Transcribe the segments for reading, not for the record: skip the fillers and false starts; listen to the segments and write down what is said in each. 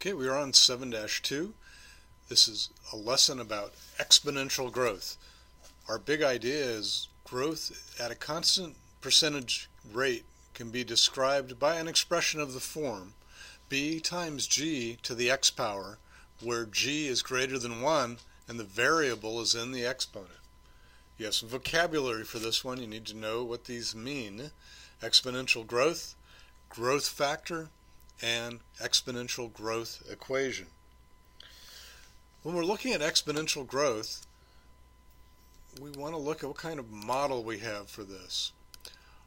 Okay, we are on 7-2. This is a lesson about exponential growth. Our big idea is growth at a constant percentage rate can be described by an expression of the form b times g to the x power, where g is greater than 1 and the variable is in the exponent. You have some vocabulary for this one. You need to know what these mean. Exponential growth, growth factor, and exponential growth equation. When we're looking at exponential growth, we want to look at what kind of model we have for this.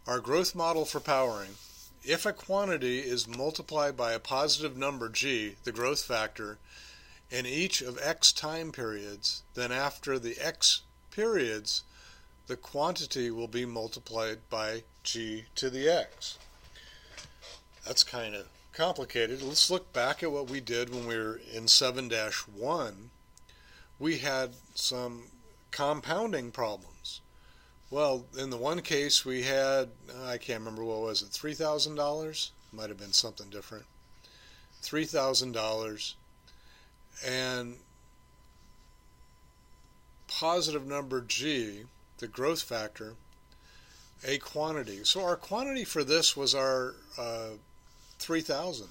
Our growth model for powering, if a quantity is multiplied by a positive number g, the growth factor, in each of x time periods, then after the x periods, the quantity will be multiplied by g to the x. That's kind of complicated. Let's look back at what we did when we were in 7-1. We had some compounding problems. Well, in the one case we had, I can't remember, what was it, $3,000? Might have been something different. $3,000 and positive number g, the growth factor, a quantity. So our quantity for this was our 3,000.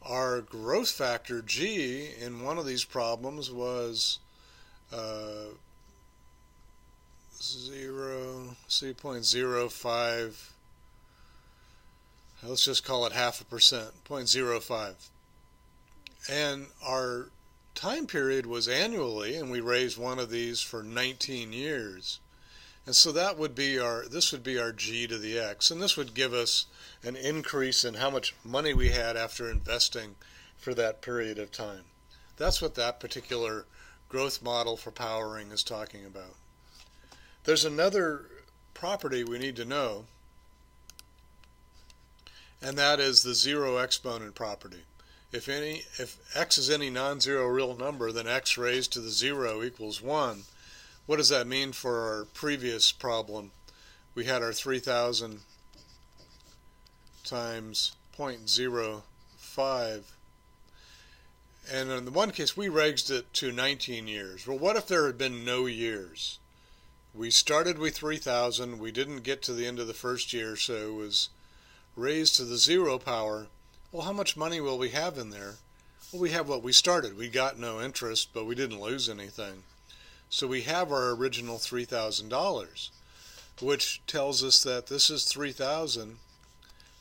Our growth factor g in one of these problems was 0.05. Let's just call it 0.5%, 0.05. And our time period was annually, and we raised one of these for 19 years. And so that would be this would be our g to the x, and this would give us an increase in how much money we had after investing for that period of time. That's what that particular growth model for powering is talking about. There's another property we need to know, and that is the zero exponent property. If x is any non-zero real number, then x raised to the 0 equals 1. What does that mean for our previous problem? We had our 3,000 times 0.05, and in the one case we raised it to 19 years. Well, what if there had been no years? We started with 3,000, we didn't get to the end of the first year, so it was raised to the 0 power. Well, how much money will we have in there? Well, we have what we started. We got no interest, but we didn't lose anything. So we have our original $3,000, which tells us that this is 3,000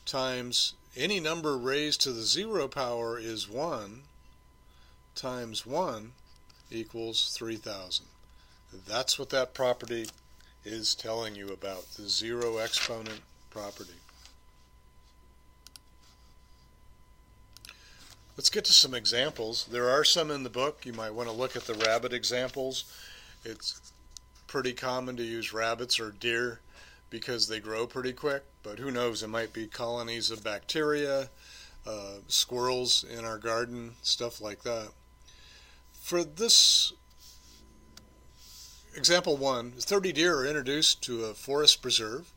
times any number raised to the 0 power is 1 times 1 equals 3,000. That's what that property is telling you about, the zero exponent property. Let's get to some examples. There are some in the book. You might want to look at the rabbit examples. It's pretty common to use rabbits or deer because they grow pretty quick, but who knows, it might be colonies of bacteria, squirrels in our garden, stuff like that. For this example 1, 30 deer are introduced to a forest preserve.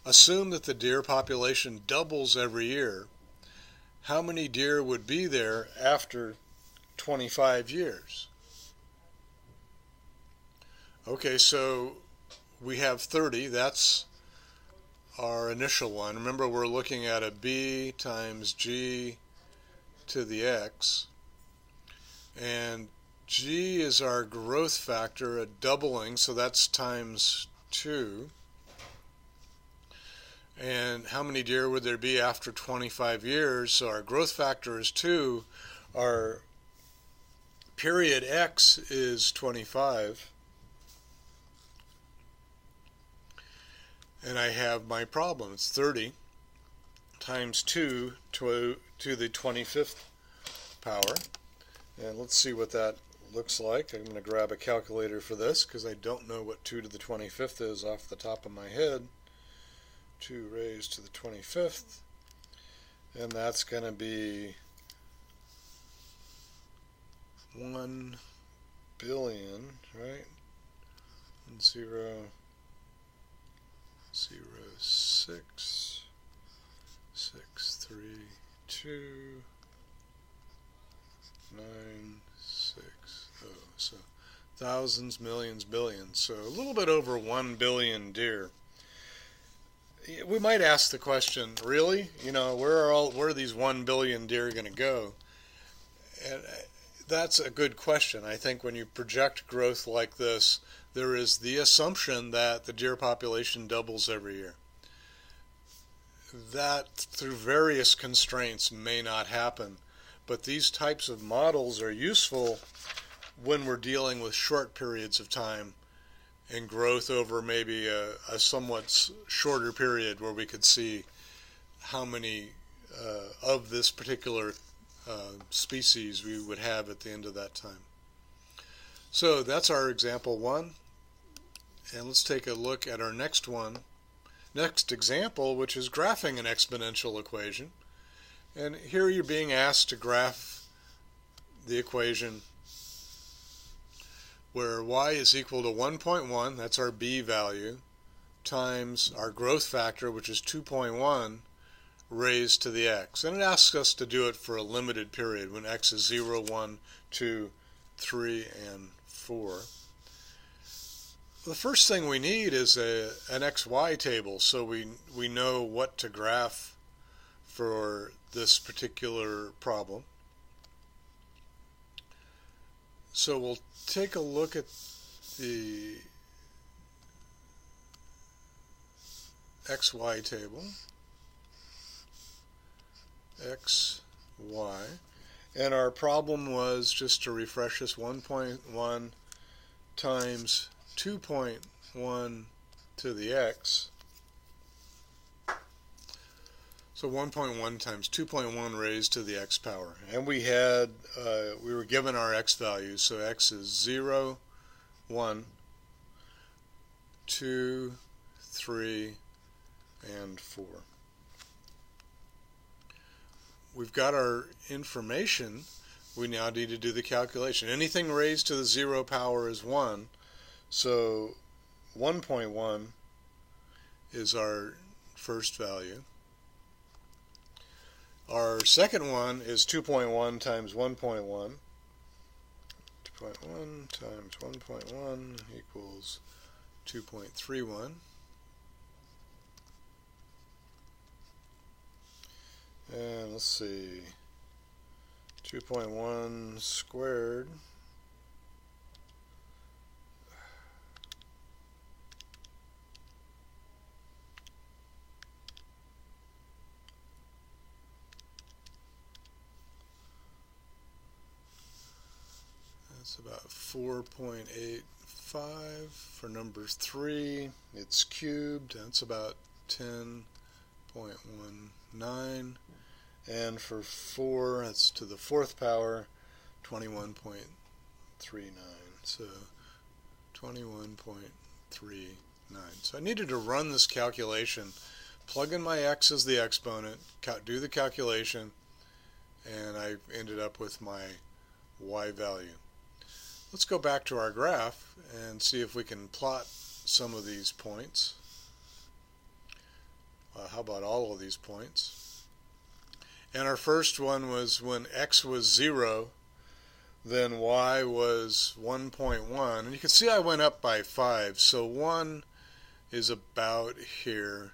Assume that the deer population doubles every year. How many deer would be there after 25 years? Okay, so we have 30. That's our initial one. Remember, we're looking at a b times g to the x. And g is our growth factor, a doubling, so that's times 2. And how many deer would there be after 25 years? So our growth factor is 2. Our period x is 25. And I have my problem. It's 30 times 2 to the 25th power. And let's see what that looks like. I'm going to grab a calculator for this because I don't know what 2 to the 25th is off the top of my head. 2 raised to the 25th, and that's going to be 1 billion, right? 1,0,0,6,6,3,2 thousands, millions, billions. So a little bit over 1 billion deer. We might ask the question, really? Where are these 1 billion deer going to go? And that's a good question. I think when you project growth like this, there is the assumption that the deer population doubles every year. That, through various constraints, may not happen. But these types of models are useful when we're dealing with short periods of time and growth over maybe a somewhat shorter period, where we could see how many of this particular species we would have at the end of that time. So that's our example 1. And let's take a look at our next example, which is graphing an exponential equation. And here you're being asked to graph the equation where y is equal to 1.1, that's our b value, times our growth factor, which is 2.1, raised to the x. And it asks us to do it for a limited period when x is 0, 1, 2, 3, and 4. The first thing we need is an xy table, so we know what to graph for this particular problem. So we'll take a look at the xy table, x, y, and our problem was, just to refresh this, 1.1 times 2.1 to the x. So 1.1 times 2.1 raised to the x power. And we were given our x values, so x is 0, 1, 2, 3, and 4. We've got our information. We now need to do the calculation. Anything raised to the 0 power is 1, so 1.1 is our first value. Our second one is 2.1 times 1.1. 2.1 times 1.1 equals 2.31. And let's see, 2.1 squared that's about 4.85. For number 3, it's cubed, that's about 10.19. And for 4, that's to the 4th power, 21.39. So 21.39. So I needed to run this calculation, plug in my x as the exponent, do the calculation, and I ended up with my y value. Let's go back to our graph and see if we can plot some of these points. How about all of these points? And our first one was when x was 0, then y was 1.1. And you can see I went up by 5, so 1 is about here.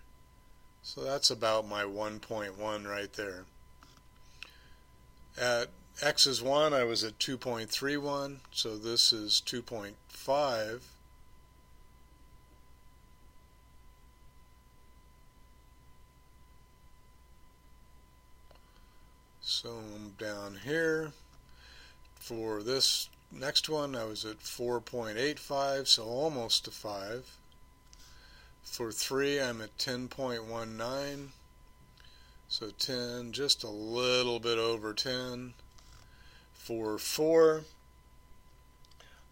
So that's about my 1.1 right there. At x is 1, I was at 2.31, so this is 2.5. So I'm down here. For this next one, I was at 4.85, so almost to 5. For 3, I'm at 10.19, so 10, just a little bit over 10. For 4,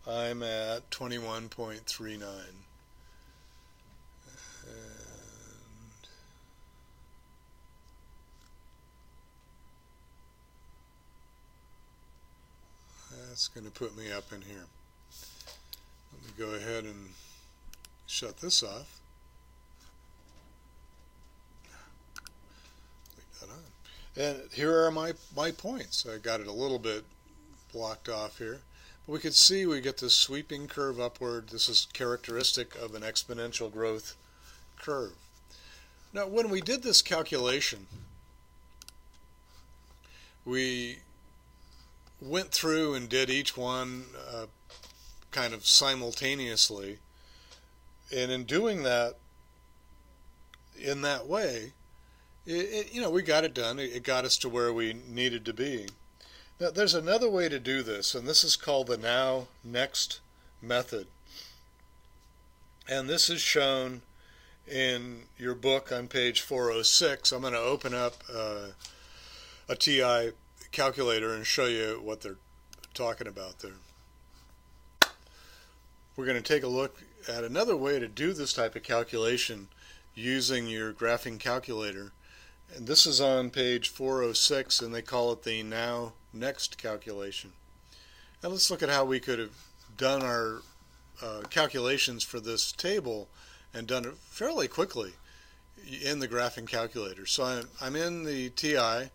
I'm at 21.39. That's going to put me up in here. Let me go ahead and shut this off. Leave that on. And here are my points. I got it a little bit blocked off here. But we could see we get this sweeping curve upward. This is characteristic of an exponential growth curve. Now, when we did this calculation, we went through and did each one kind of simultaneously. And in doing that, in that way, we got it done. It got us to where we needed to be. Now, there's another way to do this, and this is called the now next method. And this is shown in your book on page 406. I'm going to open up a TI calculator and show you what they're talking about there. We're going to take a look at another way to do this type of calculation using your graphing calculator. And this is on page 406, and they call it the now next calculation. Now let's look at how we could have done our calculations for this table and done it fairly quickly in the graphing calculator. So I'm in the TI,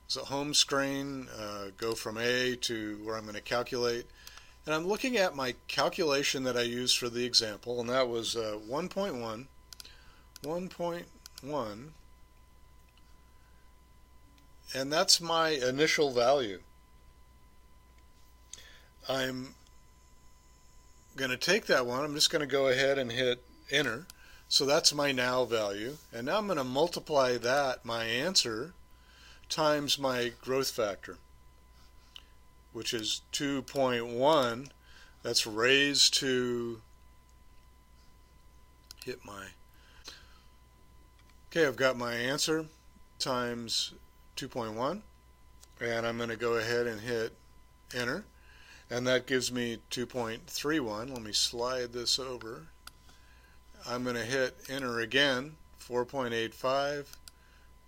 so home screen, go from A to where I'm going to calculate, and I'm looking at my calculation that I used for the example, and that was 1.1, and that's my initial value. I'm going to take that one, I'm just going to go ahead and hit enter. So that's my now value, and now I'm going to multiply that, my answer, times my growth factor, which is 2.1. That's raised to, okay, I've got my answer times 2.1, and I'm going to go ahead and hit enter, and that gives me 2.31. Let me slide this over. I'm going to hit enter again, 4.85,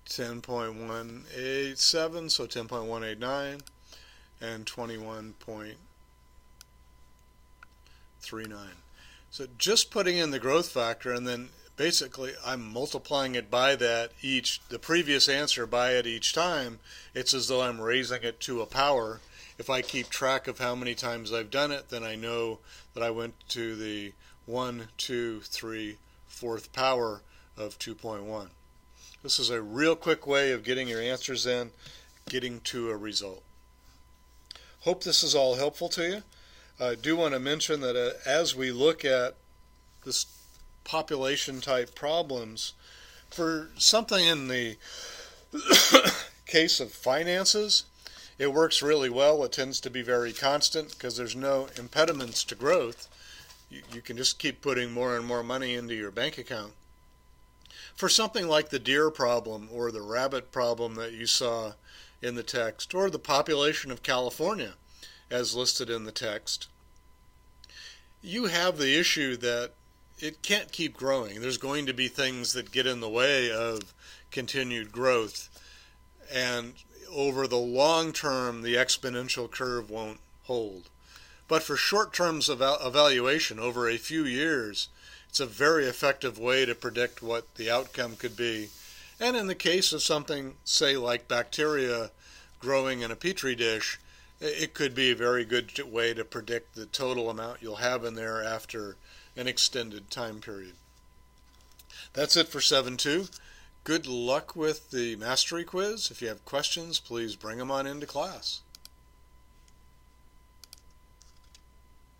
10.187, so 10.189, and 21.39. So just putting in the growth factor, and then basically I'm multiplying it by that the previous answer by it each time. It's as though I'm raising it to a power. If I keep track of how many times I've done it, then I know that I went to the 1, 2, 3, 4th power of 2.1. This is a real quick way of getting your answers in, getting to a result. Hope this is all helpful to you. I do want to mention that as we look at this population type problems, for something in the case of finances, it works really well. It tends to be very constant because there's no impediments to growth. You can just keep putting more and more money into your bank account. For something like the deer problem or the rabbit problem that you saw in the text, or the population of California as listed in the text, you have the issue that it can't keep growing. There's going to be things that get in the way of continued growth, and over the long term the exponential curve won't hold. But for short-term evaluation over a few years, it's a very effective way to predict what the outcome could be. And in the case of something, say, like bacteria growing in a petri dish, it could be a very good way to predict the total amount you'll have in there after an extended time period. That's it for 7.2. Good luck with the mastery quiz. If you have questions, please bring them on into class.